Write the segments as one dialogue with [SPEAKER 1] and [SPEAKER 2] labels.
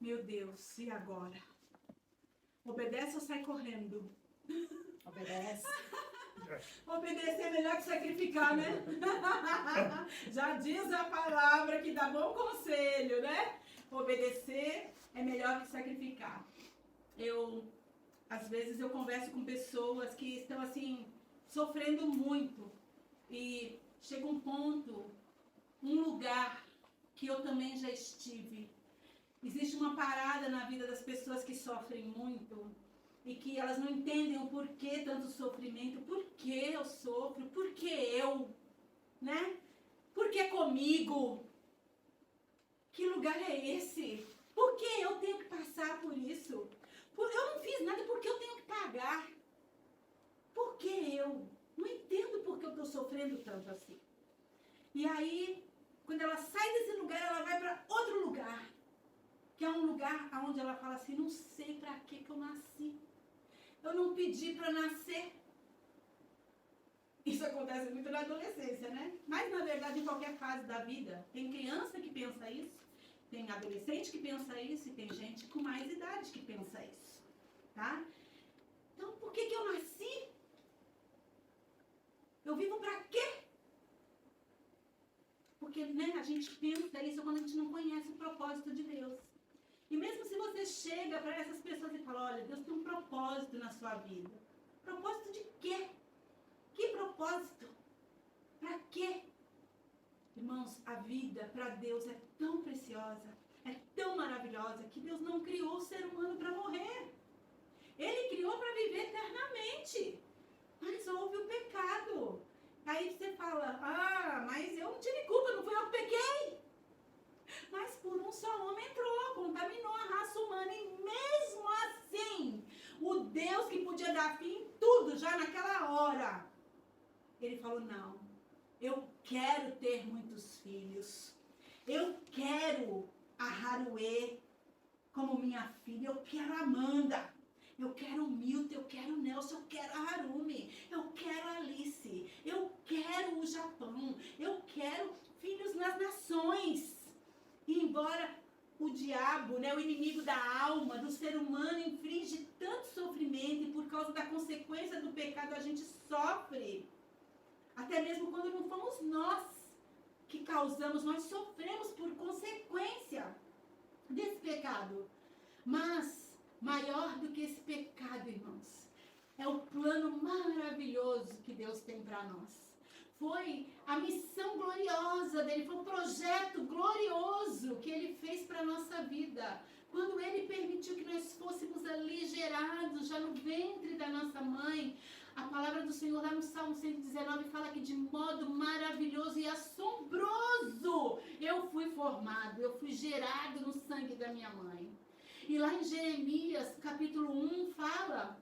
[SPEAKER 1] Meu Deus, e agora? Obedece ou sai correndo?
[SPEAKER 2] Obedece.
[SPEAKER 1] Obedecer é melhor que sacrificar, né? Já diz a palavra que dá bom conselho, né? Obedecer é melhor que sacrificar. Às vezes eu converso com pessoas que estão assim, sofrendo muito. E chega um ponto, um lugar que eu também já estive. Existe uma parada na vida das pessoas que sofrem muito e que elas não entendem o porquê tanto sofrimento, por que eu sofro, por que eu, né? Por que comigo? Que lugar é esse? Por que eu tenho que passar por isso? Eu não fiz nada, porque eu tenho que pagar? Por que eu? Não entendo por que eu estou sofrendo tanto assim. E aí, quando ela sai desse lugar, ela vai para outro lugar. Que é um lugar onde ela fala assim, não sei para que eu nasci. Eu não pedi para nascer. Isso acontece muito na adolescência, né? Mas, na verdade, em qualquer fase da vida, tem criança que pensa isso, tem adolescente que pensa isso e tem gente com mais idade que pensa isso, tá? Então, por que eu nasci? Eu vivo para quê? Porque, né, a gente pensa isso quando a gente não conhece o propósito de Deus. E mesmo se você chega para essas pessoas e fala, olha, Deus tem um propósito na sua vida. Propósito de quê? Que propósito? Para quê? Irmãos, a vida para Deus é tão preciosa, é tão maravilhosa, que Deus não criou o ser humano para morrer. Ele criou para viver eternamente. Mas houve o pecado. Aí você fala, mas eu não tive culpa, não fui eu que pequei. Mas por um só homem entrou, contaminou a raça humana. E mesmo assim, o Deus que podia dar fim em tudo, já naquela hora, ele falou, não, eu quero ter muitos filhos. Eu quero a Haruê como minha filha. Eu quero a Amanda. Eu quero o Milton, eu quero o Nelson, eu quero a Harumi. Eu quero a Alice. Eu quero o Japão. Eu quero filhos nas nações. E embora o diabo, né, o inimigo da alma, do ser humano, inflige tanto sofrimento e por causa da consequência do pecado a gente sofre. Até mesmo quando não fomos nós que causamos, nós sofremos por consequência desse pecado. Mas, maior do que esse pecado, irmãos, é o plano maravilhoso que Deus tem para nós. Foi a missão gloriosa dele, foi um projeto glorioso que ele fez para a nossa vida. Quando ele permitiu que nós fôssemos ali gerados, já no ventre da nossa mãe, a palavra do Senhor lá no Salmo 119 fala que de modo maravilhoso e assombroso eu fui formado, eu fui gerado no sangue da minha mãe. E lá em Jeremias, capítulo 1, fala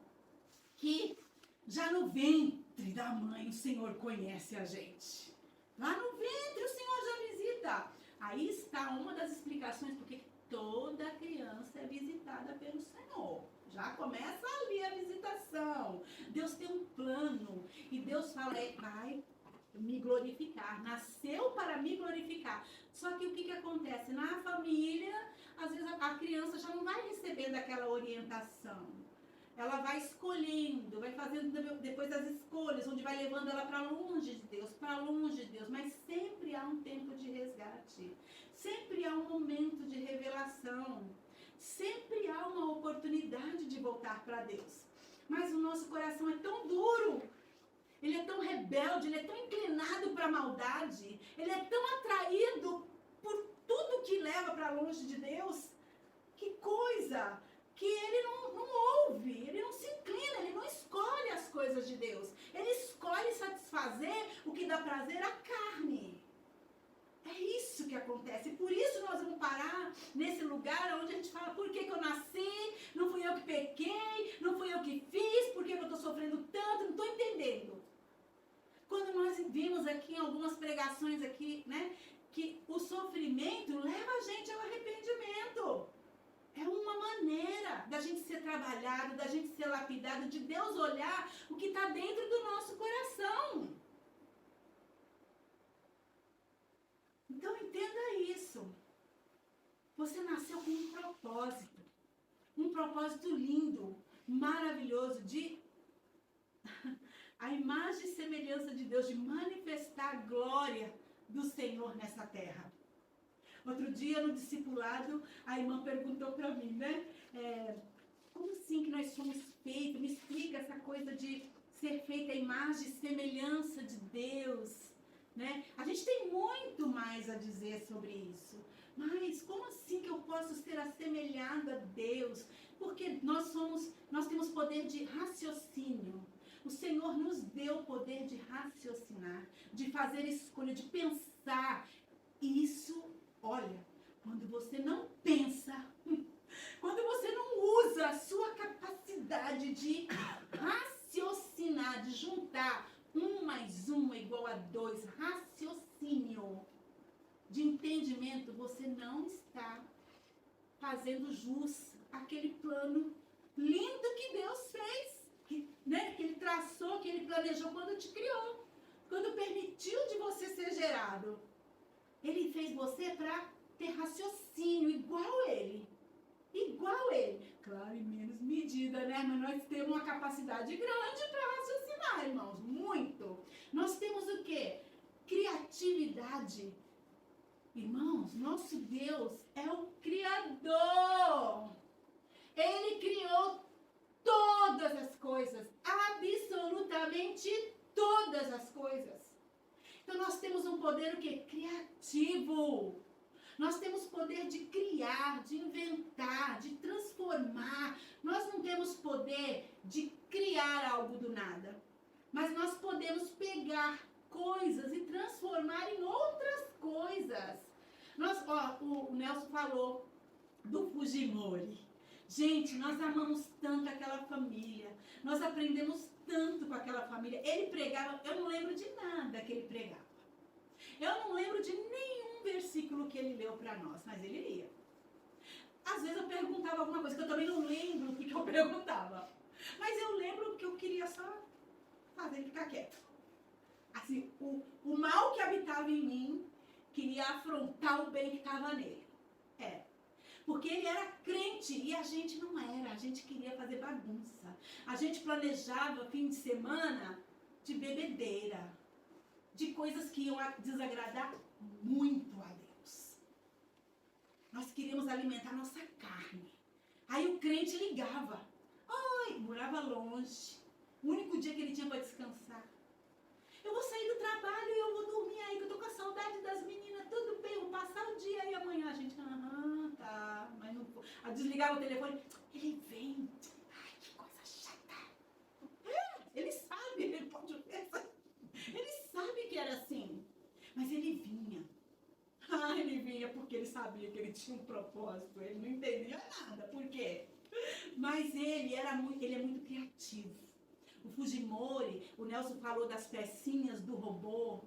[SPEAKER 1] que já no ventre da mãe o Senhor conhece a gente. Lá no ventre o Senhor já visita. Aí está uma das explicações porque toda criança é visitada pelo Senhor. Já começa ali a visitação. Deus tem um plano. E Deus fala, vai me glorificar. Nasceu para me glorificar. Só que o que acontece? Na família, às vezes a criança já não vai recebendo aquela orientação. Ela vai escolhendo, vai fazendo depois as escolhas, onde vai levando ela para longe de Deus, mas sempre há um tempo de resgate, sempre há um momento de revelação, sempre há uma oportunidade de voltar para Deus. Mas o nosso coração é tão duro, ele é tão rebelde, ele é tão inclinado para a maldade, ele é tão atraído por tudo que leva para longe de Deus. Que coisa! Que ele não ouve, ele não se inclina, ele não escolhe as coisas de Deus. Ele escolhe satisfazer o que dá prazer à carne. É isso que acontece. Por isso nós vamos parar nesse lugar onde a gente fala, por que eu nasci? Não fui eu que pequei, não fui eu que fiz, por que eu estou sofrendo tanto? Não estou entendendo. Quando nós vimos aqui em algumas pregações aqui, né, que o sofrimento leva a gente ao arrependimento. É uma maneira da gente ser trabalhado, da gente ser lapidado, de Deus olhar o que está dentro do nosso coração. Então entenda isso. Você nasceu com um propósito. Um propósito lindo, maravilhoso, de a imagem e semelhança de Deus, de manifestar a glória do Senhor nessa terra. Outro dia, no discipulado, a irmã perguntou para mim, né? Como assim que nós somos feitos? Me explica essa coisa de ser feita a imagem e semelhança de Deus, né? A gente tem muito mais a dizer sobre isso. Mas como assim que eu posso ser assemelhado a Deus? Porque nós temos poder de raciocínio. O Senhor nos deu o poder de raciocinar, de fazer escolha, de pensar. E isso, olha, quando você não pensa, quando você não usa a sua capacidade de raciocinar, de juntar 1 mais 1 é igual a 2, raciocínio, de entendimento, você não está fazendo jus àquele plano lindo que Deus fez, né? Que Ele traçou, que Ele planejou quando te criou, quando permitiu de você ser gerado. Ele fez você para ter raciocínio igual Ele. Igual Ele. Claro, em menos medida, né? Mas nós temos uma capacidade grande para raciocinar, irmãos. Muito. Nós temos o quê? Criatividade. Irmãos, nosso Deus é o Criador. Ele criou todas as coisas, absolutamente todas as coisas. Então nós temos um poder o quê? Criativo. Nós temos poder de criar, de inventar, de transformar. Nós não temos poder de criar algo do nada. Mas nós podemos pegar coisas e transformar em outras coisas. O Nelson falou do Fujimori. Gente, nós amamos tanto aquela família. Nós aprendemos tanto com aquela família. Ele pregava, eu não lembro de nada que ele pregava. Eu não lembro de nenhum versículo que ele leu para nós, mas ele lia. Às vezes eu perguntava alguma coisa que eu também não lembro o que eu perguntava. Mas eu lembro que eu queria só fazer ele ficar quieto. Assim, o mal que habitava em mim queria afrontar o bem que estava nele. Porque ele era crente e a gente não era. A gente queria fazer bagunça. A gente planejava fim de semana de bebedeira, de coisas que iam desagradar muito a Deus. Nós queríamos alimentar nossa carne. Aí o crente ligava. Ai, morava longe. O único dia que ele tinha para descansar. Eu vou sair do trabalho e eu vou dormir aí, que eu tô com a saudade das meninas. Tudo bem, eu vou passar o dia aí amanhã. A gente, tá. Mas não. Desligava o telefone. Ele vem. Ai, que coisa chata. Ele sabe, ele pode ver. Ele sabe que era assim. Mas ele vinha. Ele vinha porque ele sabia que ele tinha um propósito. Ele não entendia nada. Por quê? Mas ele é muito criativo. O Fujimori, o Nelson falou das pecinhas do robô.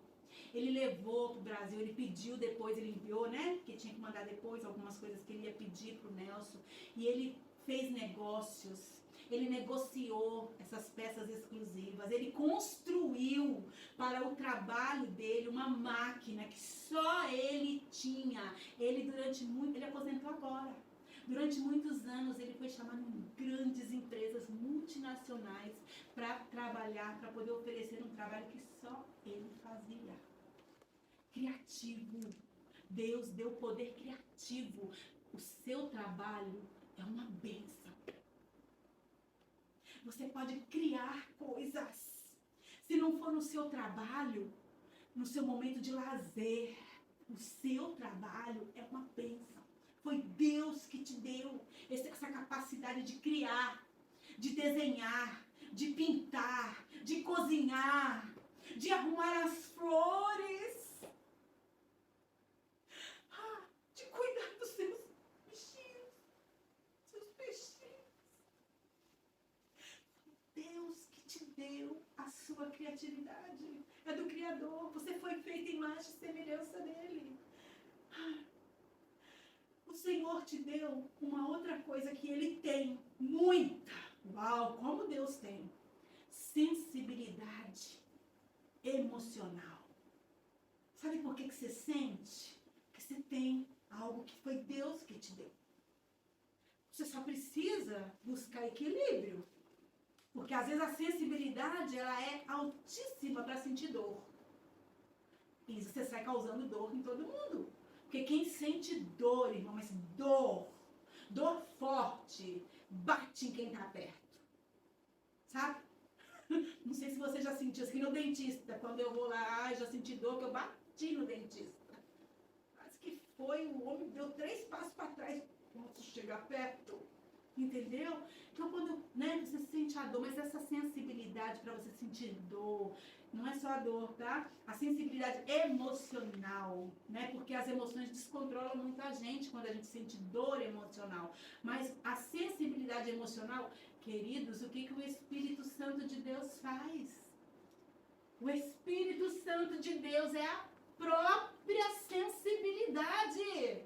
[SPEAKER 1] Ele levou para o Brasil, ele pediu depois, ele enviou, né? Porque tinha que mandar depois algumas coisas que ele ia pedir para o Nelson. E ele fez negócios, ele negociou essas peças exclusivas, ele construiu para o trabalho dele uma máquina que só ele tinha. Ele aposentou agora. Durante muitos anos ele foi chamado em grandes empresas multinacionais para trabalhar, para poder oferecer um trabalho que só ele fazia. Criativo. Deus deu poder criativo. O seu trabalho é uma bênção. Você pode criar coisas. Se não for no seu trabalho, no seu momento de lazer, o seu trabalho é uma bênção. Foi Deus que te deu essa capacidade de criar, de desenhar, de pintar, de cozinhar, de arrumar as flores, de cuidar dos seus bichinhos, seus peixinhos. Deus que te deu a sua criatividade. É do Criador. Você foi feito em imagem e semelhança dele. O Senhor te deu uma outra coisa que Ele tem, muita. Uau, como Deus tem. Sensibilidade emocional. Sabe por que você sente? Porque você tem algo que foi Deus que te deu. Você só precisa buscar equilíbrio. Porque às vezes a sensibilidade ela é altíssima para sentir dor. E você sai causando dor em todo mundo. Porque quem sente dor, irmão, mas dor forte, bate em quem está perto. Sabe? Não sei se você já sentiu assim no dentista. Quando eu vou lá, já senti dor, que eu bati no dentista. Quase que foi, o homem deu 3 passos para trás. Posso chegar perto? Entendeu? Então, quando você sente a dor, mas essa sensibilidade para você sentir dor, não é só a dor, tá? A sensibilidade emocional, né? Porque as emoções descontrolam muito a gente quando a gente sente dor emocional. Mas a sensibilidade emocional, queridos, o que o Espírito Santo de Deus faz? O Espírito Santo de Deus é a própria sensibilidade.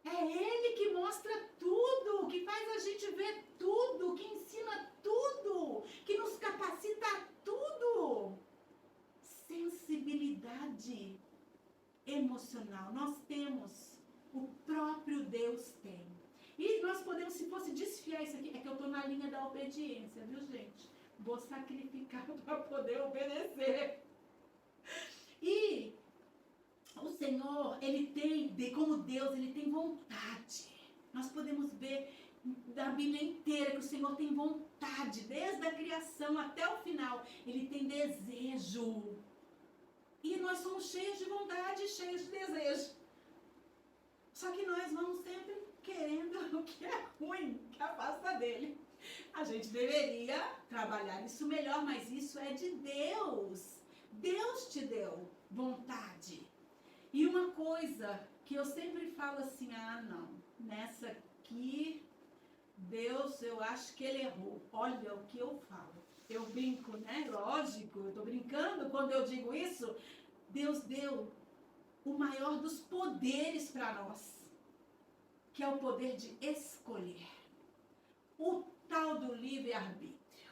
[SPEAKER 1] É Ele que mostra tudo, que faz a gente ver tudo, que ensina tudo, que nos capacita a tudo. Sensibilidade emocional. Nós temos, o próprio Deus tem. E nós podemos, se fosse desfiar isso aqui, é que eu estou na linha da obediência, viu, gente? Vou sacrificar para poder obedecer. E o Senhor, Ele tem, como Deus, Ele tem vontade. Nós podemos ver da Bíblia inteira que o Senhor tem vontade, desde a criação até o final. Ele tem desejo. E nós somos cheios de vontade, cheios de desejo. Só que nós vamos sempre querendo o que é ruim, que afasta dele. A gente deveria trabalhar isso melhor, mas isso é de Deus. Deus te deu vontade. E uma coisa que eu sempre falo assim, não, nessa aqui, Deus, eu acho que Ele errou. Olha o que eu falo. Eu brinco, né? Lógico, eu tô brincando quando eu digo isso. Deus deu o maior dos poderes para nós, que é o poder de escolher. O tal do livre-arbítrio.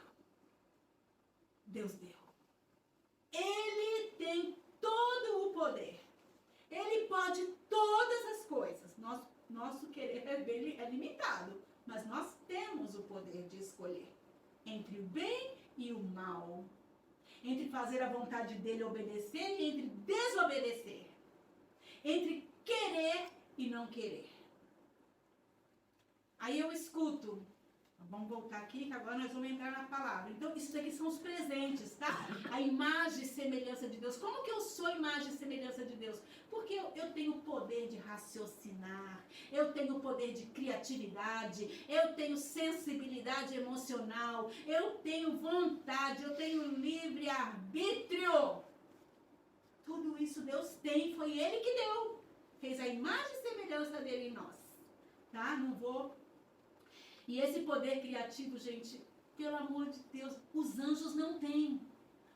[SPEAKER 1] Deus deu. Ele tem todo o poder. Ele pode todas as coisas. Nosso querer é limitado, mas nós temos o poder de escolher entre o bem e o mal, entre fazer a vontade dele e obedecer e entre desobedecer, entre querer e não querer. Aí eu escuto. Vamos voltar aqui, que agora nós vamos entrar na palavra. Então, isso daqui são os presentes, tá? A imagem e semelhança de Deus. Como que eu sou imagem e semelhança de Deus? Porque eu tenho o poder de raciocinar, eu tenho o poder de criatividade, eu tenho sensibilidade emocional, eu tenho vontade, eu tenho livre-arbítrio. Tudo isso Deus tem, foi Ele que deu. Fez a imagem e semelhança dele em nós. Tá? Não vou... E esse poder criativo, gente, pelo amor de Deus, os anjos não têm.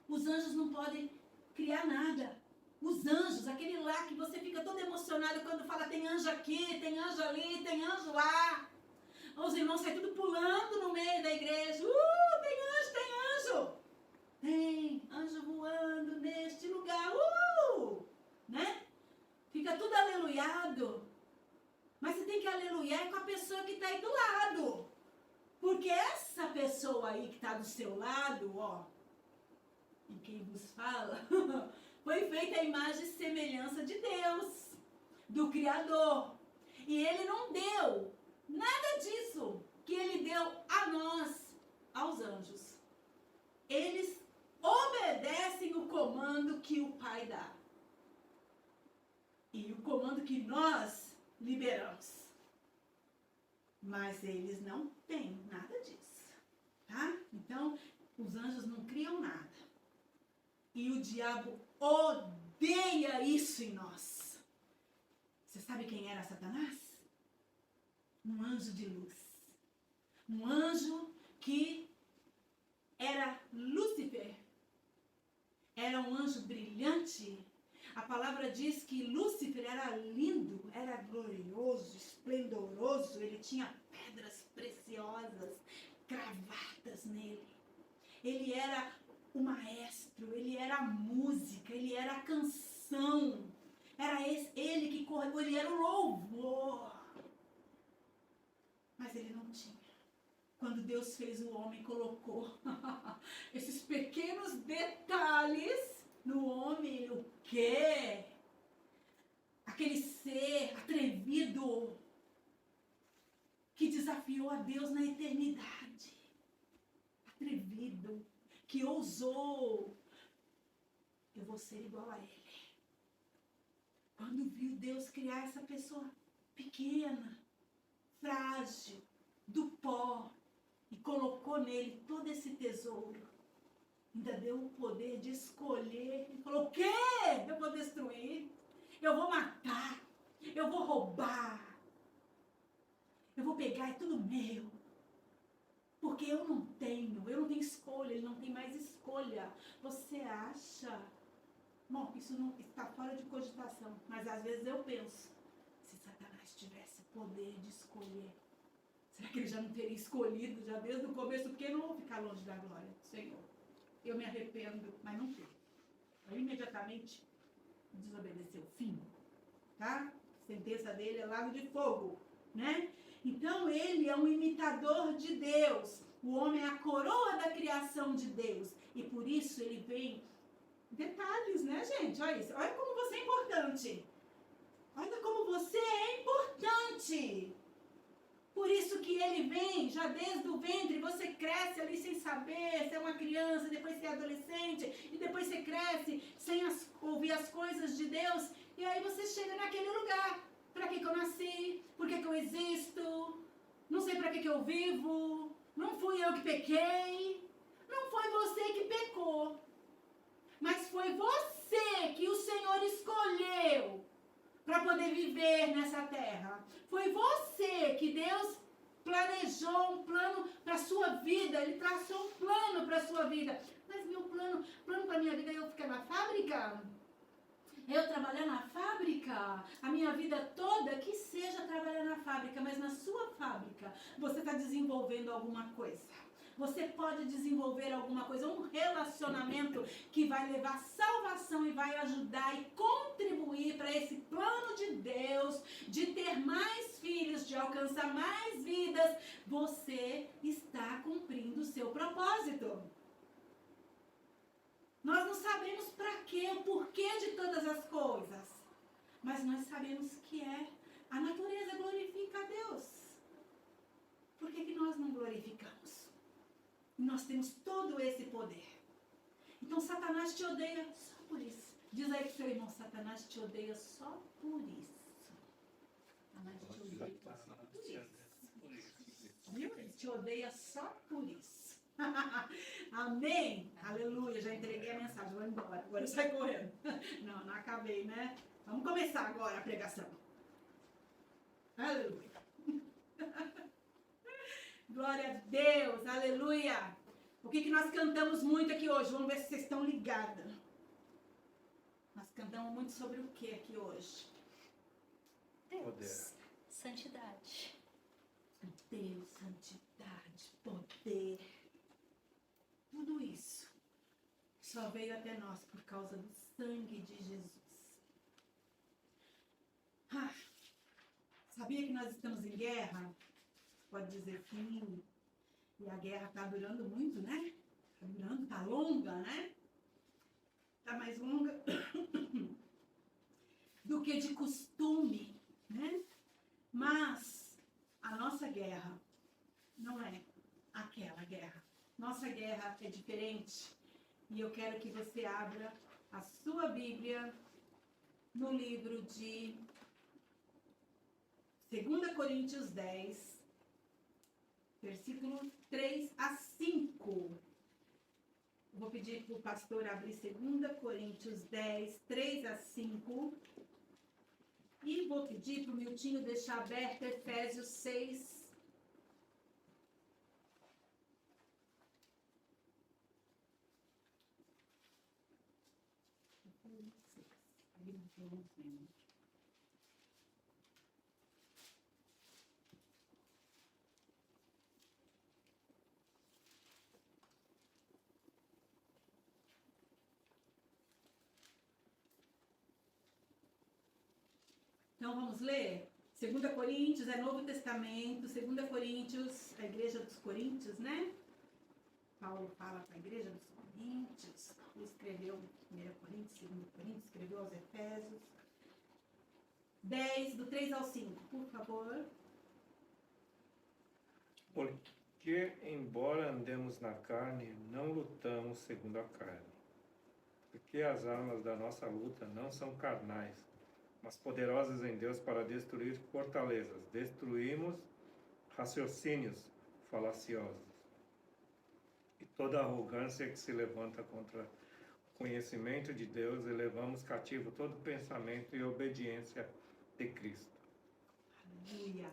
[SPEAKER 1] Os anjos não podem criar nada. Os anjos, aquele lá que você fica todo emocionado quando fala tem anjo aqui, tem anjo ali, tem anjo lá. Os irmãos saem tudo pulando no meio da igreja. Tem anjo, tem anjo. Tem anjo voando neste lugar. Né? Fica tudo aleluiado. Mas você tem que aleluiar com a pessoa que está aí do lado. Porque essa pessoa aí que está do seu lado, e quem vos fala, foi feita a imagem e semelhança de Deus, do Criador. E Ele não deu nada disso que Ele deu a nós, aos anjos. Eles obedecem o comando que o Pai dá. E o comando que nós liberamos. Mas eles não têm nada disso, tá? Então, os anjos não criam nada. E o diabo odeia isso em nós. Você sabe quem era Satanás? Um anjo de luz. Um anjo que era Lúcifer. Era um anjo brilhante. A palavra diz que Lúcifer era lindo, era glorioso, esplendoroso. Ele tinha pedras preciosas cravadas nele. Ele era o maestro, ele era a música, ele era a canção. Ele que correu, ele era o louvor. Mas ele não tinha. Quando Deus fez o homem, colocou esses pequenos detalhes no homem. O quê? Aquele ser atrevido que desafiou a Deus na eternidade. Atrevido, que ousou. Eu vou ser igual a ele. Quando viu Deus criar essa pessoa pequena, frágil, do pó, e colocou nele todo esse tesouro, ainda deu o poder de escolher. Ele falou: o quê? Eu vou destruir, eu vou matar, eu vou roubar, eu vou pegar, é tudo meu. Porque eu não tenho escolha, ele não tem mais escolha. Você acha? Bom, isso não está fora de cogitação, mas às vezes eu penso, se Satanás tivesse o poder de escolher, será que ele já não teria escolhido já desde o começo? Porque eu não vou ficar longe da glória do Senhor. Eu me arrependo, mas não fui. Aí imediatamente desobedeceu. Fim. Tá? A sentença dele é lago de fogo, né? Então ele é um imitador de Deus. O homem é a coroa da criação de Deus. E por isso ele vem... Detalhes, né, gente? Olha isso. Olha como você é importante. Olha como você é importante. Por isso que ele vem, já desde o ventre, você cresce ali sem saber, você é uma criança, depois você é adolescente, e depois você cresce sem ouvir as coisas de Deus, e aí você chega naquele lugar. Para que eu nasci? Por que eu existo? Não sei para que eu vivo? Não fui eu que pequei? Não foi você que pecou. Mas foi você que o Senhor escolheu para poder viver nessa terra. Foi você que Deus planejou um plano para a sua vida. Ele traçou um plano para a sua vida. Mas meu plano para a minha vida é eu ficar na fábrica? Eu trabalhar na fábrica? A minha vida toda? Que seja trabalhar na fábrica, mas na sua fábrica você está desenvolvendo alguma coisa. Você pode desenvolver alguma coisa, um relacionamento que vai levar salvação e vai ajudar e contribuir para esse plano de Deus, de ter mais filhos, de alcançar mais vidas. Você está cumprindo o seu propósito. Nós não sabemos para quê, o porquê de todas as coisas, mas nós sabemos que a natureza glorifica a Deus. Por que nós não glorificamos? Nós temos todo esse poder. Então Satanás te odeia só por isso. Diz aí pro seu irmão: Satanás te odeia só por isso. Satanás te odeia só por isso. Viu? Ele te odeia só por isso. Amém? Aleluia. Já entreguei a mensagem. Vou embora. Agora sai correndo. Não acabei, né? Vamos começar agora a pregação. Aleluia. Glória a Deus, aleluia. O que nós cantamos muito aqui hoje? Vamos ver se vocês estão ligados. Nós cantamos muito sobre o que aqui hoje?
[SPEAKER 3] Deus,
[SPEAKER 4] Poder.
[SPEAKER 3] santidade.
[SPEAKER 1] Deus, santidade, poder. Tudo isso só veio até nós por causa do sangue de Jesus. Sabia que nós estamos em guerra? Pode dizer sim. E a guerra está durando muito, né? Está durando, está longa, né? Está mais longa do que de costume, né? Mas a nossa guerra não é aquela guerra. Nossa guerra é diferente. E eu quero que você abra a sua Bíblia no livro de 2 Coríntios 10, versículo 3 a 5. Vou pedir para o pastor abrir 2 Coríntios 10, 3 a 5. E vou pedir para o Miltinho deixar aberto Efésios 6. Então vamos ler? 2 Coríntios é Novo Testamento, 2 Coríntios, a igreja dos Coríntios, né? Paulo fala para a igreja dos Coríntios, ele escreveu 1 Coríntios, 2 Coríntios, escreveu aos Efésios. 10, do 3 ao 5, por favor.
[SPEAKER 4] Porque, embora andemos na carne, não lutamos segundo a carne. Porque as armas da nossa luta não são carnais, mas poderosas em Deus para destruir fortalezas. Destruímos raciocínios falaciosos e toda arrogância que se levanta contra o conhecimento de Deus, e levamos cativo todo pensamento e obediência de Cristo.
[SPEAKER 1] Aleluia.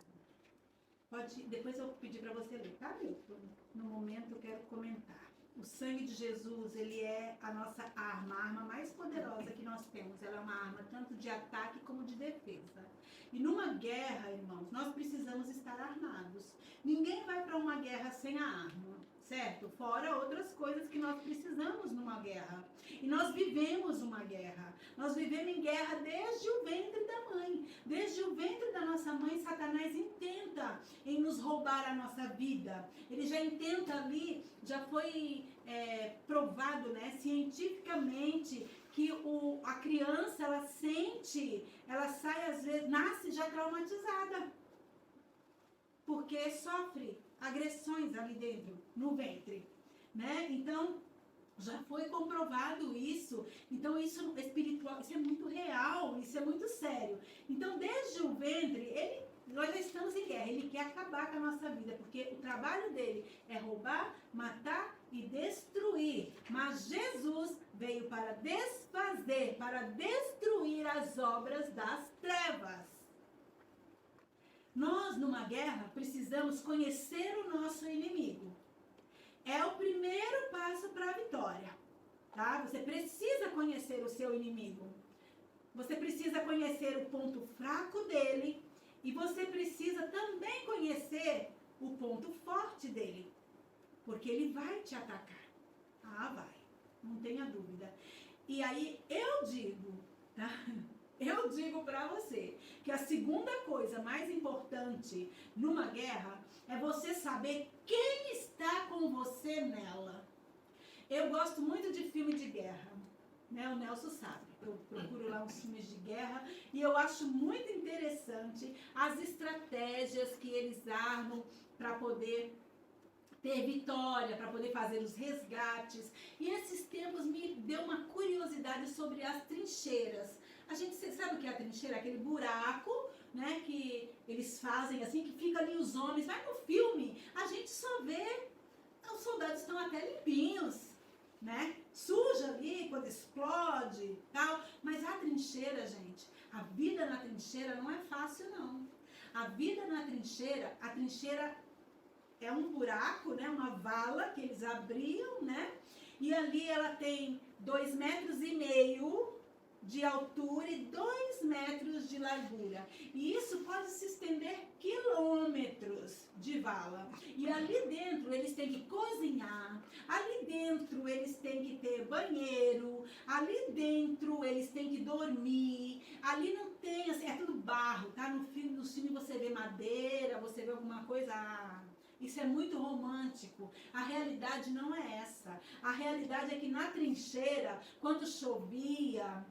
[SPEAKER 1] Depois eu pedir para você ler, tá, Milton? No momento eu quero comentar. O sangue de Jesus, ele é a nossa arma, a arma mais poderosa que nós temos. Ela é uma arma tanto de ataque como de defesa. E numa guerra, irmãos, nós precisamos estar armados. Ninguém vai para uma guerra sem a arma, certo? Fora outras coisas que nós precisamos numa guerra. E nós vivemos uma guerra. Nós vivemos em guerra desde o ventre da mãe. Desde o ventre da nossa mãe, Satanás intenta em nos roubar a nossa vida. Ele já intenta ali, já foi provado, né, cientificamente, que a criança, ela sai às vezes, nasce já traumatizada. Porque sofre agressões ali dentro, no ventre, né? Então, já foi comprovado isso. Então, isso é espiritual, isso é muito real, isso é muito sério. Então, desde o ventre, nós já estamos em guerra. Ele quer acabar com a nossa vida, porque o trabalho dele é roubar, matar e destruir. Mas Jesus veio para desfazer, para destruir as obras das trevas. Nós, numa guerra, precisamos conhecer o nosso inimigo. É o primeiro passo para a vitória, tá? Você precisa conhecer o seu inimigo. Você precisa conhecer o ponto fraco dele e você precisa também conhecer o ponto forte dele, porque ele vai te atacar. Ah, vai. Não tenha dúvida. E aí eu digo, tá? Eu digo para você que a segunda coisa mais importante numa guerra é você saber quem está com você nela. Eu gosto muito de filme de guerra, né? O Nelson sabe. Eu procuro lá uns filmes de guerra e eu acho muito interessante as estratégias que eles armam para poder ter vitória, para poder fazer os resgates. E esses tempos me deu uma curiosidade sobre as trincheiras. A gente sabe o que é a trincheira? Aquele buraco, né, que eles fazem assim, que fica ali os homens. Vai no filme, a gente só vê, os soldados estão até limpinhos, né? Suja ali quando explode e tal. Mas a trincheira, gente, a vida na trincheira não é fácil, não. A vida na trincheira, a trincheira é um buraco, né, uma vala que eles abriam, né? E ali ela tem 2,5 metros de altura e 2 metros de largura. E isso pode se estender quilômetros de vala. E ali dentro eles têm que cozinhar, ali dentro eles têm que ter banheiro, ali dentro eles têm que dormir, ali não tem, assim, é tudo barro, tá? No filme você vê madeira, você vê alguma coisa... Isso é muito romântico. A realidade não é essa. A realidade é que na trincheira, quando chovia,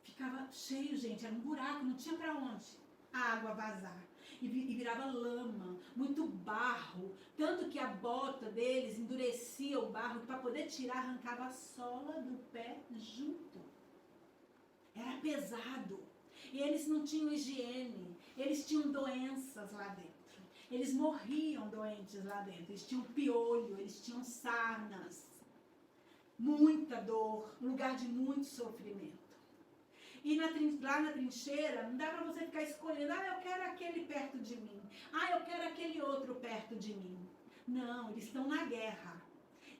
[SPEAKER 1] ficava cheio, gente. Era um buraco, não tinha para onde a água vazar. E virava lama, muito barro. Tanto que a bota deles endurecia o barro, para poder tirar, arrancava a sola do pé junto. Era pesado. E eles não tinham higiene. Eles tinham doenças lá dentro. Eles morriam doentes lá dentro, eles tinham piolho, eles tinham sarnas, muita dor, lugar de muito sofrimento. E lá na trincheira, não dá para você ficar escolhendo, eu quero aquele perto de mim, eu quero aquele outro perto de mim. Não, eles estão na guerra.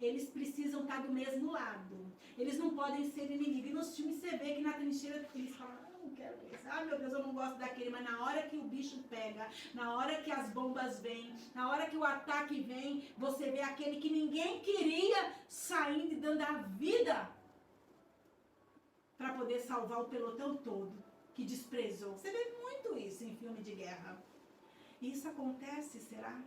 [SPEAKER 1] Eles precisam estar do mesmo lado. Eles não podem ser inimigos. E nos filmes você vê que na trincheira eles falam, não quero esse. Meu Deus, eu não gosto daquele. Mas na hora que o bicho pega, na hora que as bombas vêm, na hora que o ataque vem, você vê aquele que ninguém queria saindo e dando a vida para poder salvar o pelotão todo, que desprezou. Você vê muito isso em filme de guerra. Isso acontece, será?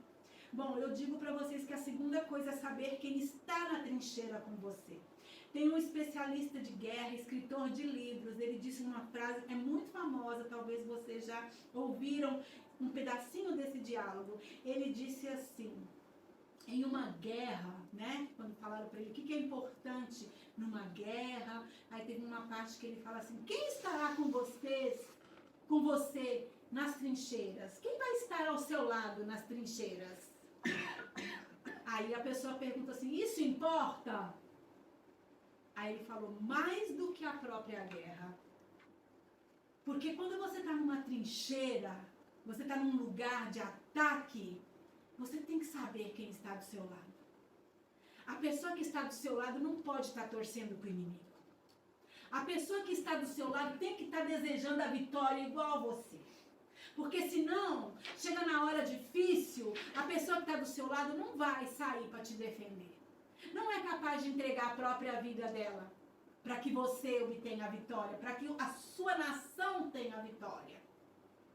[SPEAKER 1] Bom, eu digo para vocês que a segunda coisa é saber quem está na trincheira com você. Tem um especialista de guerra, escritor de livros, ele disse uma frase que é muito famosa, talvez vocês já ouviram um pedacinho desse diálogo. Ele disse assim, em uma guerra, né, quando falaram para ele o que é importante numa guerra, aí teve uma parte que ele fala assim, quem estará com você nas trincheiras? Quem vai estar ao seu lado nas trincheiras? Aí a pessoa pergunta assim, isso importa? Aí ele falou, mais do que a própria guerra. Porque quando você está numa trincheira, você está num lugar de ataque, você tem que saber quem está do seu lado. A pessoa que está do seu lado não pode estar torcendo para o inimigo. A pessoa que está do seu lado tem que estar desejando a vitória igual a você. Porque senão, chega na hora difícil, a pessoa que está do seu lado não vai sair para te defender. Não é capaz de entregar a própria vida dela para que você obtenha a vitória, para que a sua nação tenha a vitória.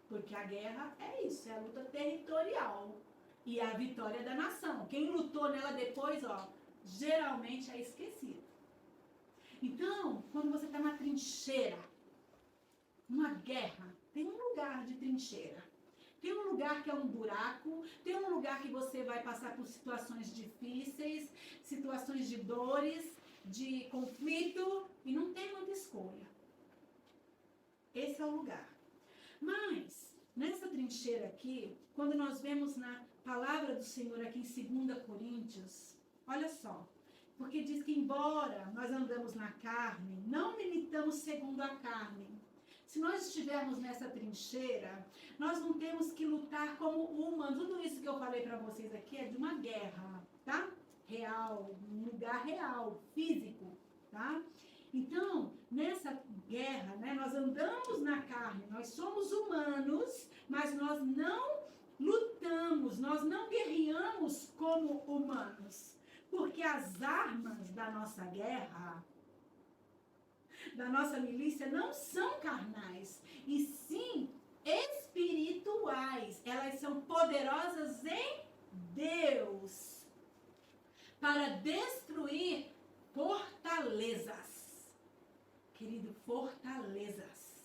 [SPEAKER 1] Porque a guerra é isso, é a luta territorial. E a vitória da nação. Quem lutou nela depois, ó, geralmente é esquecido. Então, quando você está na trincheira, numa guerra, tem um lugar de trincheira. Tem um lugar que é um buraco, tem um lugar que você vai passar por situações difíceis, situações de dores, de conflito, e não tem muita escolha. Esse é o lugar. Mas, nessa trincheira aqui, quando nós vemos na palavra do Senhor aqui em 2 Coríntios, olha só, porque diz que embora nós andamos na carne, não militamos segundo a carne. Se nós estivermos nessa trincheira, nós não temos que lutar como humanos. Tudo isso que eu falei para vocês aqui é de uma guerra, tá? Real, um lugar real, físico, tá? Então, nessa guerra, né, nós andamos na carne, nós somos humanos, mas nós não lutamos, nós não guerreamos como humanos. Porque as armas da nossa guerra, da nossa milícia, não são carnais, e sim espirituais. Elas são poderosas em Deus para destruir fortalezas. Querido, fortalezas.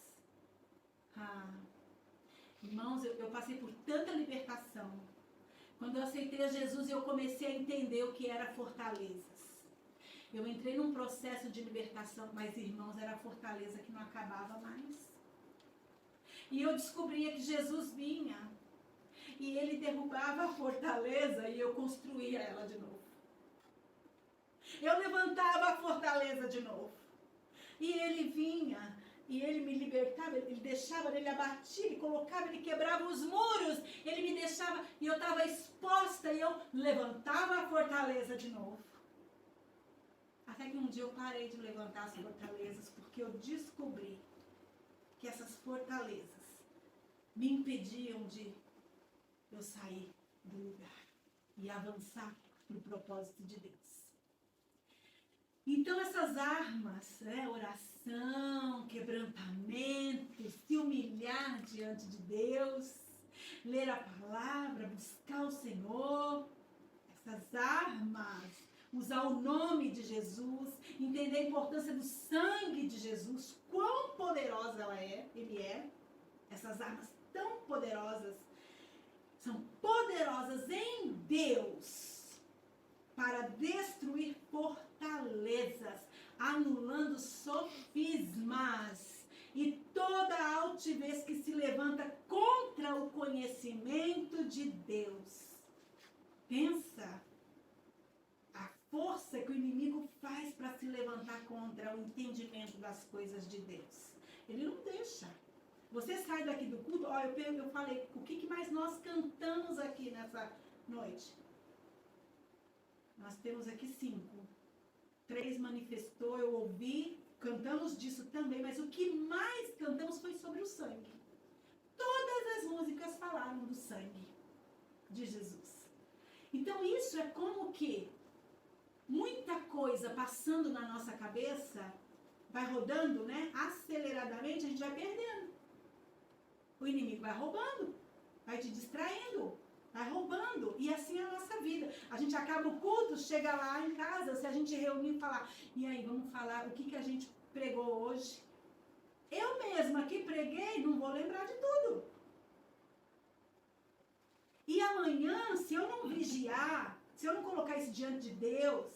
[SPEAKER 1] Irmãos, eu passei por tanta libertação. Quando eu aceitei a Jesus, eu comecei a entender o que era fortalezas. Eu entrei num processo de libertação, mas, irmãos, era a fortaleza que não acabava mais. E eu descobria que Jesus vinha e ele derrubava a fortaleza e eu construía ela de novo. Eu levantava a fortaleza de novo. E ele vinha e ele me libertava, ele deixava, ele abatia, ele colocava, ele quebrava os muros, ele me deixava e eu estava exposta e eu levantava a fortaleza de novo. Até que um dia eu parei de levantar as fortalezas, porque eu descobri que essas fortalezas me impediam de eu sair do lugar e avançar para o propósito de Deus. Então essas armas, né, oração, quebrantamento, se humilhar diante de Deus, ler a palavra, buscar o Senhor, essas armas, usar o nome de Jesus, entender a importância do sangue de Jesus, quão poderosa ele é, essas armas tão poderosas, são poderosas em Deus para destruir fortalezas, anulando sofismas e toda altivez que se levanta contra o conhecimento de Deus. Pensa a força que o inimigo faz para se levantar contra o entendimento das coisas de Deus. Ele não deixa. Você sai daqui do culto, ó, eu falei, o que mais nós cantamos aqui nessa noite? Nós temos aqui 5. 3 manifestou, eu ouvi, cantamos disso também, mas o que mais cantamos foi sobre o sangue. Todas as músicas falaram do sangue de Jesus. Então isso é como que muita coisa passando na nossa cabeça, vai rodando, né? Aceleradamente, a gente vai perdendo. O inimigo vai roubando, vai te distraindo, vai roubando. E assim é a nossa vida. A gente acaba o culto, chega lá em casa, se a gente reunir e falar, e aí, vamos falar o que a gente pregou hoje? Eu mesma que preguei, não vou lembrar de tudo. E amanhã, se eu não vigiar, se eu não colocar isso diante de Deus,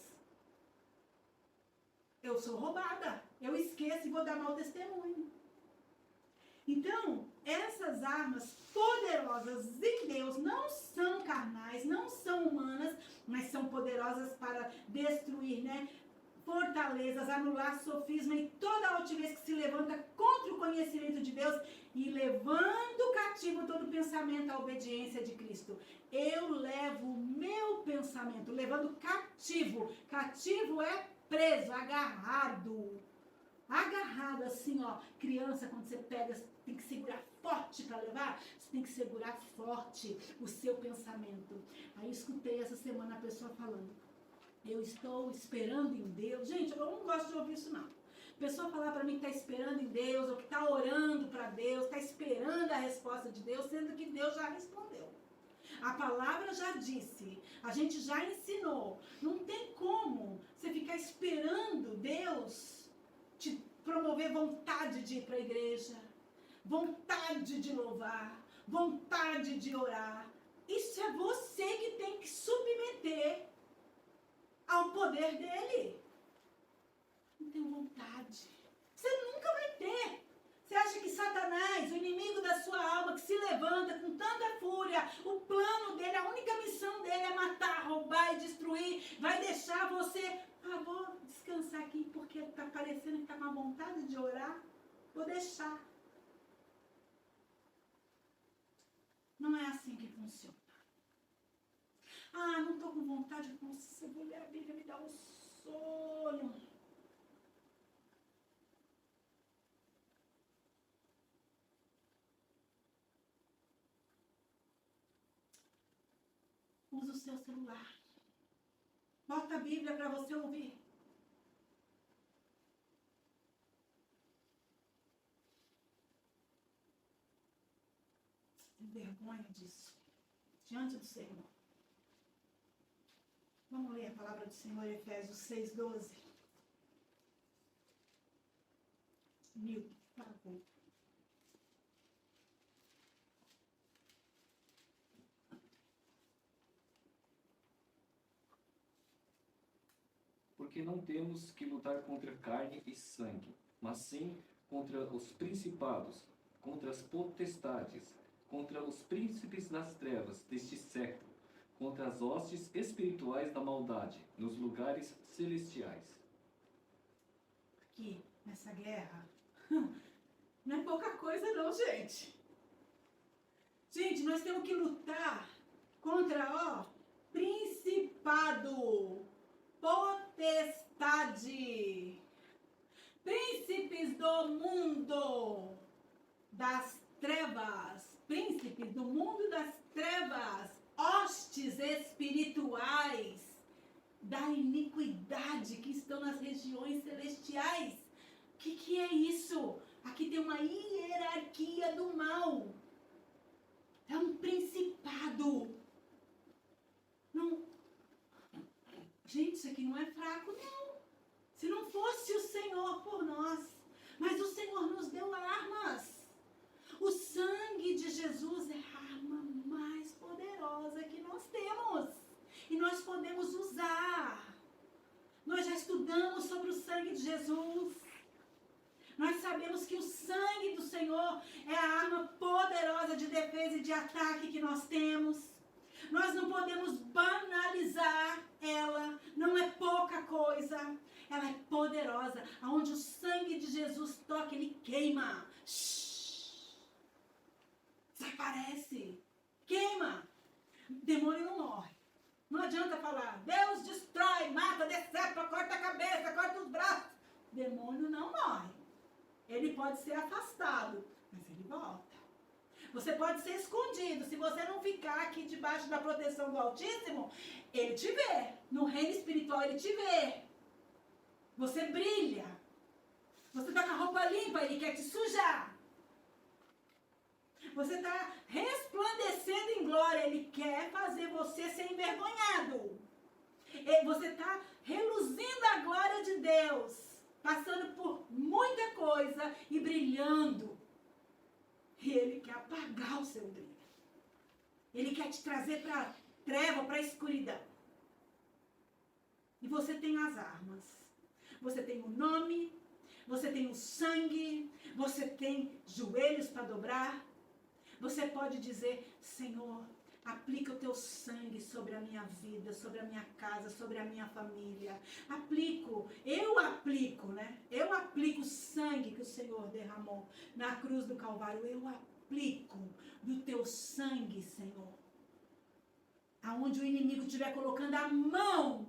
[SPEAKER 1] eu sou roubada. Eu esqueço e vou dar mau testemunho. Então, essas armas poderosas em Deus não são carnais, não são humanas, mas são poderosas para destruir, né? Fortalezas, anular sofisma e toda altivez que se levanta contra o conhecimento de Deus e levando cativo todo pensamento à obediência de Cristo. Eu levo o meu pensamento, levando cativo. Cativo é preso, agarrado. Agarrado assim, ó. Criança, quando você pega, você tem que segurar forte para levar. Você tem que segurar forte o seu pensamento. Aí escutei essa semana a pessoa falando, eu estou esperando em Deus. Gente, eu não gosto de ouvir isso não. A pessoa falar para mim que está esperando em Deus, ou que está orando para Deus, está esperando a resposta de Deus, sendo que Deus já respondeu. A palavra já disse, a gente já ensinou. Não tem como você ficar esperando Deus te promover vontade de ir para a igreja, vontade de louvar, vontade de orar. Isso é você que tem que submeter ao poder dele. Não tenho vontade. Você nunca vai ter. Você acha que Satanás, o inimigo da sua alma, que se levanta com tanta fúria, o plano dele, a única missão dele é matar, roubar e destruir, vai deixar você, vou descansar aqui porque está parecendo que está com vontade de orar, vou deixar. Não é assim que funciona. Não estou com vontade, nossa, eu vou ler a Bíblia, me dá um sono. Usa o seu celular. Bota a Bíblia para você ouvir. Tem vergonha disso. Diante do Senhor. Vamos ler a palavra do Senhor, Efésios 6:12. Milton, por favor.
[SPEAKER 5] Porque não temos que lutar contra carne e sangue, mas sim contra os principados, contra as potestades, contra os príncipes das trevas deste século, contra as hostes espirituais da maldade nos lugares celestiais.
[SPEAKER 1] Aqui, nessa guerra, não é pouca coisa não, gente. Gente, nós temos que lutar contra, principado, potestade, príncipes do mundo das trevas, príncipes do mundo das trevas, hostes espirituais da iniquidade que estão nas regiões celestiais. O que é isso? Aqui tem uma hierarquia do mal. É um principado. Não. Gente, isso aqui não é fraco, não. Se não fosse o Senhor por nós. Mas o Senhor nos deu armas. O sangue de Jesus é a arma mais poderosa que nós temos. E nós podemos usar. Nós já estudamos sobre o sangue de Jesus. Nós sabemos que o sangue do Senhor é a arma poderosa de defesa e de ataque que nós temos. Nós não podemos banalizar ela. Não é pouca coisa. Ela é poderosa. Aonde o sangue de Jesus toca, ele queima. Desaparece. Queima. Demônio não morre. Não adianta falar, Deus destrói, mata, decepa, corta a cabeça, corta os braços. Demônio não morre. Ele pode ser afastado, mas ele volta. Você pode ser escondido. Se você não ficar aqui debaixo da proteção do Altíssimo, ele te vê. No reino espiritual ele te vê. Você brilha. Você tá com a roupa limpa, ele quer te sujar. Você está resplandecendo em glória. Ele quer fazer você ser envergonhado. Você está reluzindo a glória de Deus, passando por muita coisa e brilhando. E Ele quer apagar o seu brilho. Ele quer te trazer para a treva, para a escuridão. E você tem as armas. Você tem o nome, você tem o sangue, você tem joelhos para dobrar. Você pode dizer, Senhor, aplica o teu sangue sobre a minha vida, sobre a minha casa, sobre a minha família. Eu aplico o sangue que o Senhor derramou na cruz do Calvário. Eu aplico do teu sangue, Senhor. Aonde o inimigo estiver colocando a mão,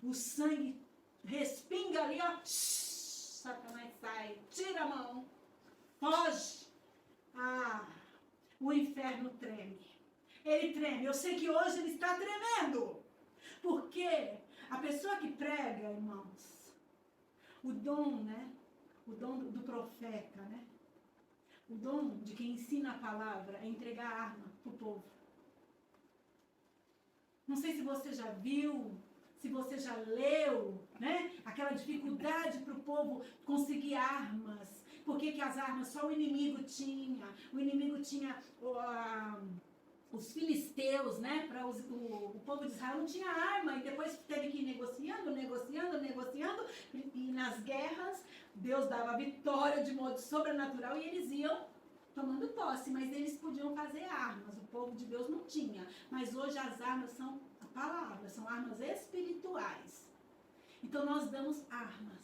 [SPEAKER 1] o sangue respinga ali, ó. Satanás sai, tira a mão, foge. O inferno treme. Ele treme. Eu sei que hoje ele está tremendo. Porque a pessoa que prega, irmãos, o dom, né? O dom do profeta, né? O dom de quem ensina a palavra é entregar a arma para o povo. Não sei se você já viu, se você já leu, né? Aquela dificuldade para o povo conseguir armas. Por que as armas só o inimigo tinha? O inimigo tinha os filisteus, né? Para o povo de Israel não tinha arma. E depois teve que ir negociando. E nas guerras, Deus dava vitória de modo sobrenatural e eles iam tomando posse. Mas eles podiam fazer armas. O povo de Deus não tinha. Mas hoje as armas são a palavra, são armas espirituais. Então nós damos armas.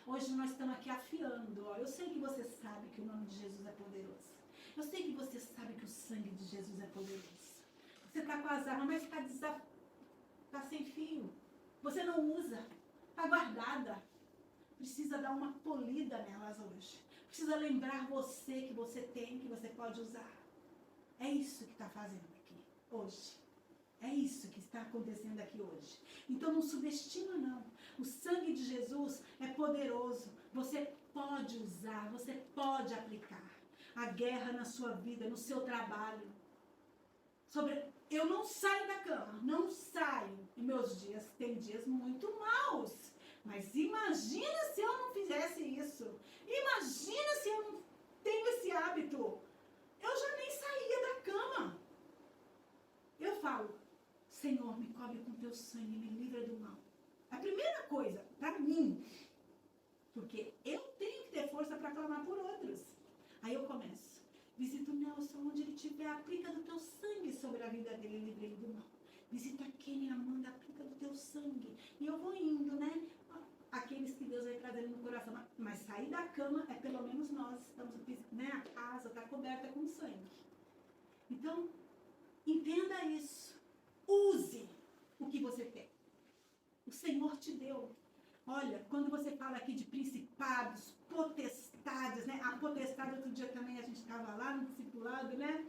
[SPEAKER 1] Hoje nós estamos aqui afiando. Ó. Eu sei que você sabe que o nome de Jesus é poderoso. Eu sei que você sabe que o sangue de Jesus é poderoso. Você está com as armas, mas está sem fio. Você não usa. Está guardada. Precisa dar uma polida nelas hoje. Precisa lembrar você que você tem, que você pode usar. É isso que está fazendo aqui hoje. É isso que está acontecendo aqui hoje. Então não subestima não. O sangue de Jesus é poderoso. Você pode usar, você pode aplicar. A guerra na sua vida, no seu trabalho. Eu não saio da cama, não saio. E meus dias, tem dias muito maus. Mas imagina se eu não fizesse isso. Imagina se eu não tenho esse hábito. Eu já nem saía da cama. Eu falo, Senhor, me cobre com teu sangue, me livra do mal. A primeira coisa, para mim, porque eu tenho que ter força para clamar por outros. Aí eu começo, visita o Nelson, onde ele estiver, aplica do teu sangue sobre a vida dele, livra ele do mal. Visita Kenny, Amanda, aplica do teu sangue. E eu vou indo, né? Aqueles que Deus vai trazendo no coração. Mas sair da cama é pelo menos nós, estamos, né? A casa está coberta com sangue. Então, entenda isso. Use o que você tem. O Senhor te deu. Olha, quando você fala aqui de principados, potestades, né? A potestade, outro dia também a gente estava lá no discipulado, né?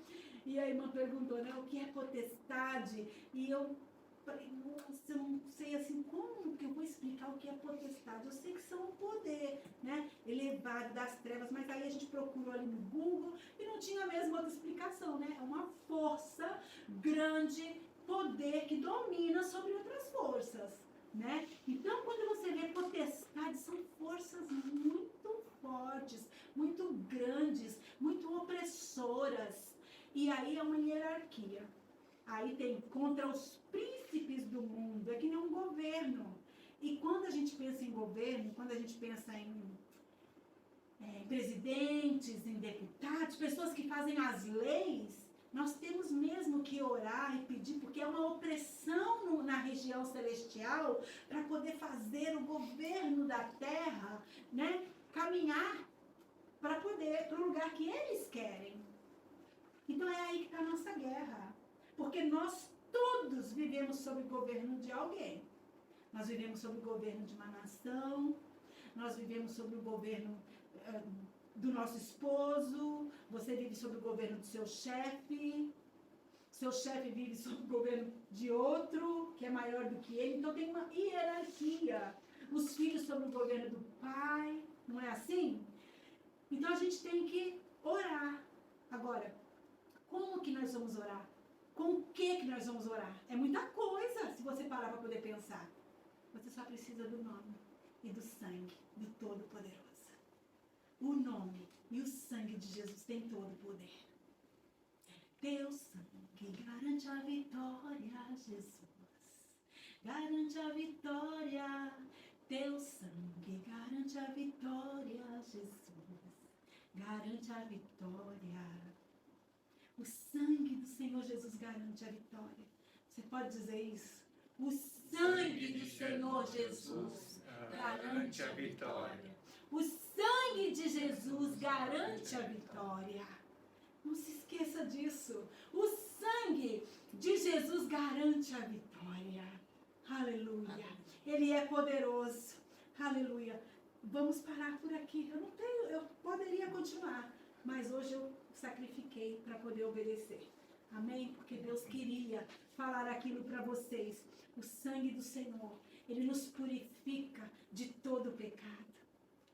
[SPEAKER 1] E a irmã perguntou, né? O que é potestade? E eu falei, nossa, eu não sei assim, como que eu vou explicar o que é potestade? Eu sei que são o poder, né? Elevado das trevas, mas aí a gente procurou ali no Google e não tinha mesmo outra explicação, né? É uma força grande, poder que domina sobre outras forças, né? Então, quando você vê potestade, são forças muito fortes, muito grandes, muito opressoras. E aí é uma hierarquia. Aí tem contra os príncipes do mundo, é que nem um governo. E quando a gente pensa em governo, quando a gente pensa em presidentes, em deputados, pessoas que fazem as leis, nós temos mesmo que orar e pedir, porque é uma opressão na região celestial para poder fazer o governo da terra, né, caminhar para o lugar que eles querem. Então é aí que está a nossa guerra. Porque nós todos vivemos sob o governo de alguém. Nós vivemos sob o governo de uma nação, nós vivemos sob o governo do nosso esposo, você vive sob o governo do seu chefe vive sob o governo de outro, que é maior do que ele. Então tem uma hierarquia. Os filhos sob o governo do pai, não é assim? Então a gente tem que orar. Agora, como que nós vamos orar? Com o que nós vamos orar? É muita coisa, se você parar para poder pensar. Você só precisa do nome e do sangue do Todo-Poderoso. O nome e o sangue de Jesus tem todo o poder. Teu sangue garante a vitória, Jesus. Garante a vitória. Teu sangue garante a vitória, Jesus. Garante a vitória. O sangue do Senhor Jesus garante a vitória. Você pode dizer isso? O sangue do Senhor Jesus garante a vitória. O sangue de Jesus garante a vitória. Não se esqueça disso. O sangue de Jesus garante a vitória. Aleluia. Ele é poderoso. Aleluia. Vamos parar por aqui. Eu poderia continuar, mas hoje eu sacrifiquei para poder obedecer. Amém? Porque Deus queria falar aquilo para vocês. O sangue do Senhor, ele nos purifica de todo o pecado.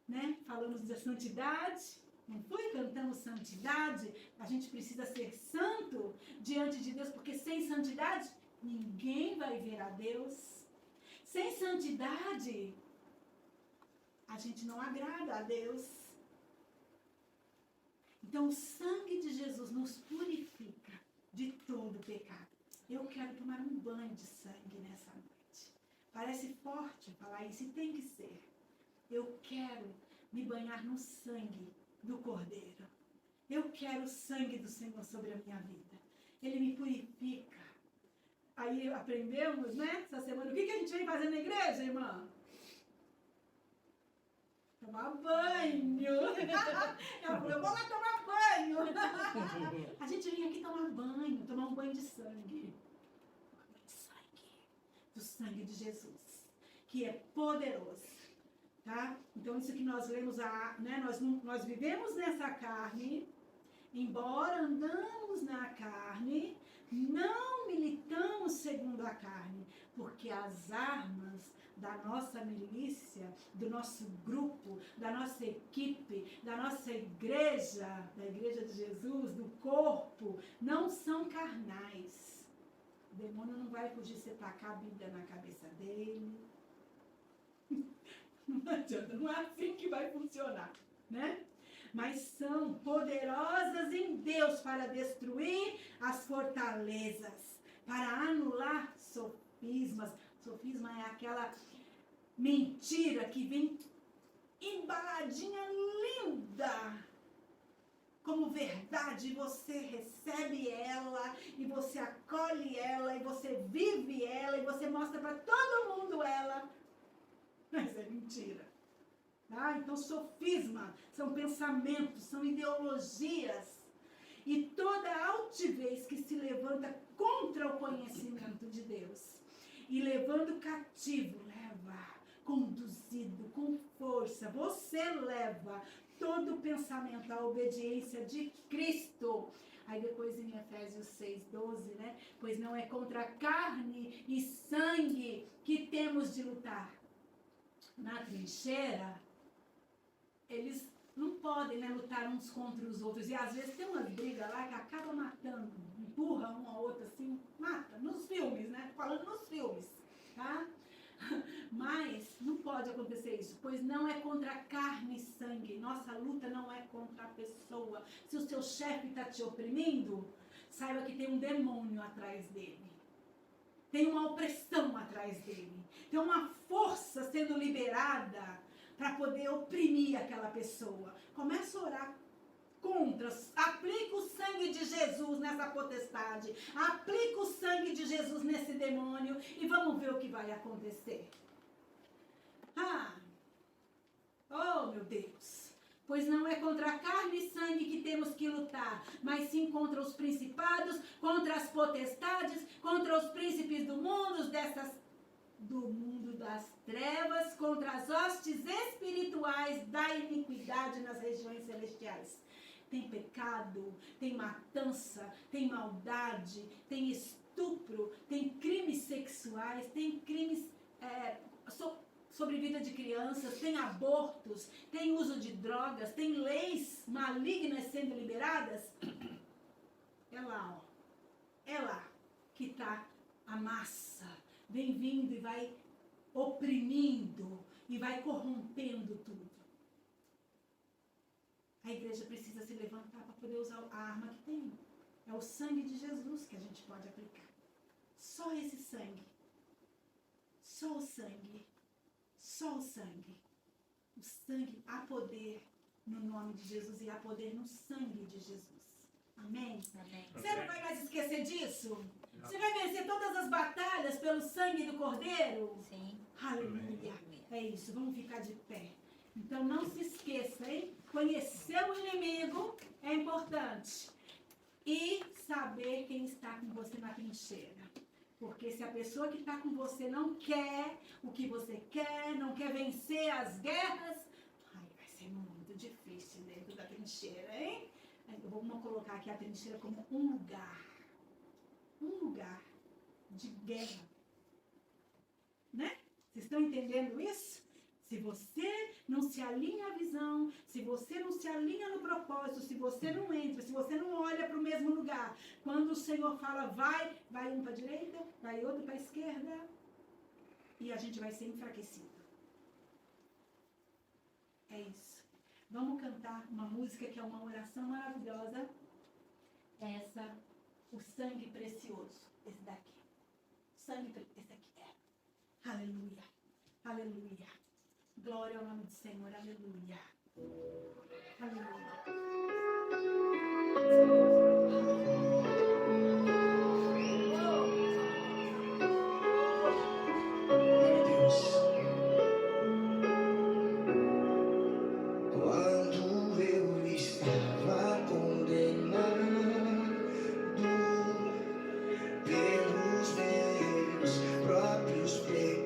[SPEAKER 1] Né? Falamos da santidade. Não foi? Cantamos santidade. A gente precisa ser santo diante de Deus, porque sem santidade ninguém vai ver a Deus. Sem santidade a gente não agrada a Deus. Então o sangue de Jesus nos purifica de todo pecado. Eu quero tomar um banho de sangue nessa noite. Parece forte falar isso, e tem que ser. Eu quero me banhar no sangue do Cordeiro. Eu quero o sangue do Senhor sobre a minha vida. Ele me purifica. Aí aprendemos, né, essa semana, o que a gente vem fazer na igreja, irmã? Tomar banho. Ela falou, eu vou lá tomar banho. A gente vem aqui tomar banho, tomar um banho de sangue. Do sangue de Jesus, que é poderoso. Tá? Então, isso que nós lemos, né, nós vivemos nessa carne, embora andamos na carne, não militamos segundo a carne, porque as armas da nossa milícia, do nosso grupo, da nossa equipe, da nossa igreja, da igreja de Jesus, do corpo, não são carnais. O demônio não vai fugir se tacar a Bíblia na cabeça dele. Não adianta, não é assim que vai funcionar, né? Mas são poderosas em Deus para destruir as fortalezas, para anular sofismas. Sofisma é aquela mentira que vem embaladinha linda como verdade, e você recebe ela, e você acolhe ela, e você vive ela, e você mostra para todo mundo ela. Mas é mentira. Tá? Então, sofisma são pensamentos, são ideologias. E toda altivez que se levanta contra o conhecimento de Deus. E levando cativo, conduzido com força. Você leva todo o pensamento à obediência de Cristo. Aí depois em Efésios 6:12, né? Pois não é contra carne e sangue que temos de lutar. Na trincheira, eles não podem, né, lutar uns contra os outros. E às vezes tem uma briga lá que acaba matando, empurra um ao outro assim, mata. Nos filmes, né? Falando nos filmes, tá? Mas não pode acontecer isso, pois não é contra carne e sangue. Nossa luta não é contra a pessoa. Se o seu chefe está te oprimindo, saiba que tem um demônio atrás dele. Tem uma opressão atrás dele. Tem uma força sendo liberada para poder oprimir aquela pessoa. Começa a orar contra. Aplica o sangue de Jesus nessa potestade. Aplica o sangue de Jesus nesse demônio e vamos ver o que vai acontecer. Oh, meu Deus. Pois não é contra a carne e sangue que temos que lutar, mas sim contra os principados, contra as potestades, contra os príncipes do mundo das trevas, contra as hostes espirituais da iniquidade nas regiões celestiais. Tem pecado, tem matança, tem maldade, tem estupro, tem crimes sexuais, tem crimes sobre vida de crianças, tem abortos, tem uso de drogas, tem leis malignas sendo liberadas. É lá, ó. É lá que está a massa. Vem vindo e vai oprimindo e vai corrompendo tudo. A igreja precisa se levantar para poder usar a arma que tem. É o sangue de Jesus que a gente pode aplicar. Só esse sangue. Só o sangue. Só o sangue. O sangue, há poder no nome de Jesus e há poder no sangue de Jesus. Amém?
[SPEAKER 3] Amém.
[SPEAKER 1] Você não vai mais esquecer disso? Você vai vencer todas as batalhas pelo sangue do Cordeiro?
[SPEAKER 3] Sim.
[SPEAKER 1] Aleluia. É isso, vamos ficar de pé. Então não se esqueça, hein? Conhecer o inimigo é importante. E saber quem está com você na trincheira. Porque se a pessoa que está com você não quer o que você quer, não quer vencer as guerras, vai ser muito difícil dentro da trincheira, hein? Vamos colocar aqui a trincheira como um lugar de guerra. Né? Vocês estão entendendo isso? Se você não se alinha à visão, se você não se alinha no propósito, se você não entra, se você não olha para o mesmo lugar, quando o Senhor fala vai um para a direita, vai outro para a esquerda, e a gente vai ser enfraquecido. É isso. Vamos cantar uma música que é uma oração maravilhosa. Essa, o sangue precioso. Esse daqui. Esse aqui é. Aleluia. Aleluia. Glória ao nome do Senhor. Aleluia. Aleluia.
[SPEAKER 6] Glória a Deus. Quando eu estava condenado pelos meus próprios pecados,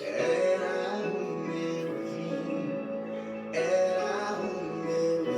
[SPEAKER 6] era o meu fim, era o meu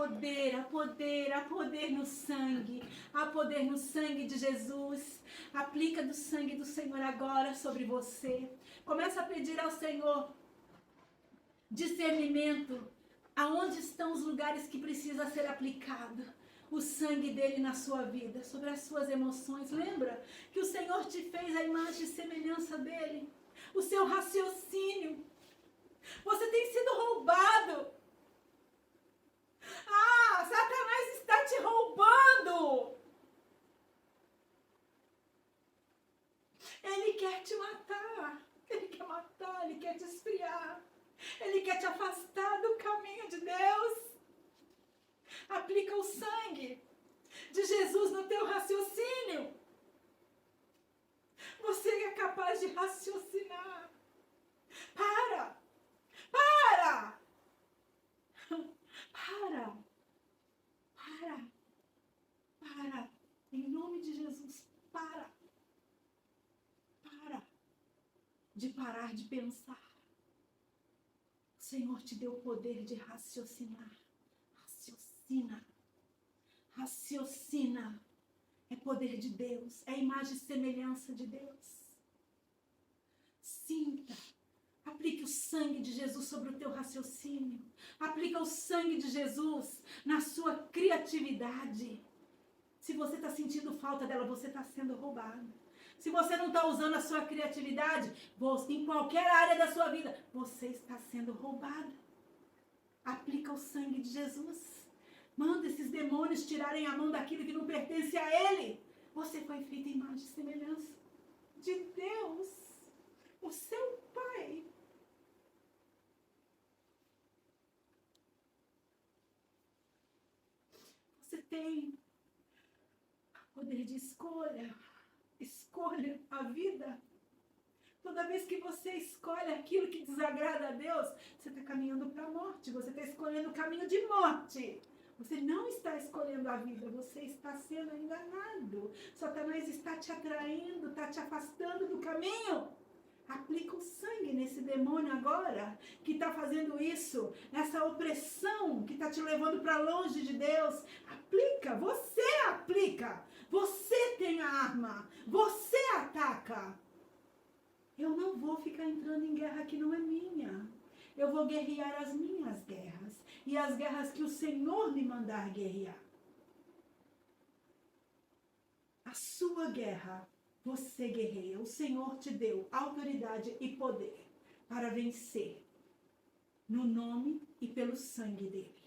[SPEAKER 1] poder, há poder, há poder no sangue. Há poder no sangue de Jesus. Aplica do sangue do Senhor agora sobre você. Começa a pedir ao Senhor discernimento. Aonde estão os lugares que precisa ser aplicado o sangue dele na sua vida, sobre as suas emoções. Lembra que o Senhor te fez a imagem e semelhança dele. O seu raciocínio. Você tem sido roubado. Ah, Satanás está te roubando. Ele quer te matar. Ele quer matar, ele quer te esfriar. Ele quer te afastar do caminho de Deus. Aplica o sangue de Jesus no teu raciocínio. Você é capaz de raciocinar. Para! Para! Para! Para! Para! Em nome de Jesus, para! Para de parar de pensar. O Senhor te deu o poder de raciocinar. Raciocina. Raciocina. É poder de Deus. É imagem e semelhança de Deus. Sinta. Aplique o sangue de Jesus sobre o teu raciocínio. Aplica o sangue de Jesus na sua criatividade. Se você está sentindo falta dela, você está sendo roubado. Se você não está usando a sua criatividade, em qualquer área da sua vida, você está sendo roubado. Aplica o sangue de Jesus. Manda esses demônios tirarem a mão daquilo que não pertence a ele. Você foi feito em imagem e semelhança de Deus, o seu Pai. Você tem poder de escolha. Escolha a vida. Toda vez que você escolhe aquilo que desagrada a Deus, você está caminhando para a morte. Você está escolhendo o caminho de morte. Você não está escolhendo a vida. Você está sendo enganado. Satanás está te atraindo, está te afastando do caminho. Aplica o sangue nesse demônio agora, que está fazendo isso, nessa opressão que está te levando para longe de Deus. Aplica, você aplica. Você tem a arma. Você ataca. Eu não vou ficar entrando em guerra que não é minha. Eu vou guerrear as minhas guerras. E as guerras que o Senhor me mandar guerrear. A sua guerra, você guerreia. O Senhor te deu autoridade e poder para vencer. No nome e pelo sangue dele.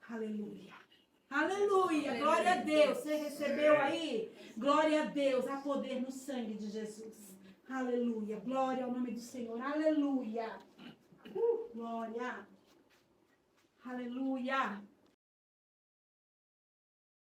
[SPEAKER 1] Aleluia. Aleluia, glória a Deus. Você recebeu aí? Glória a Deus, há poder no sangue de Jesus. Aleluia, glória ao nome do Senhor. Aleluia. Glória. Aleluia.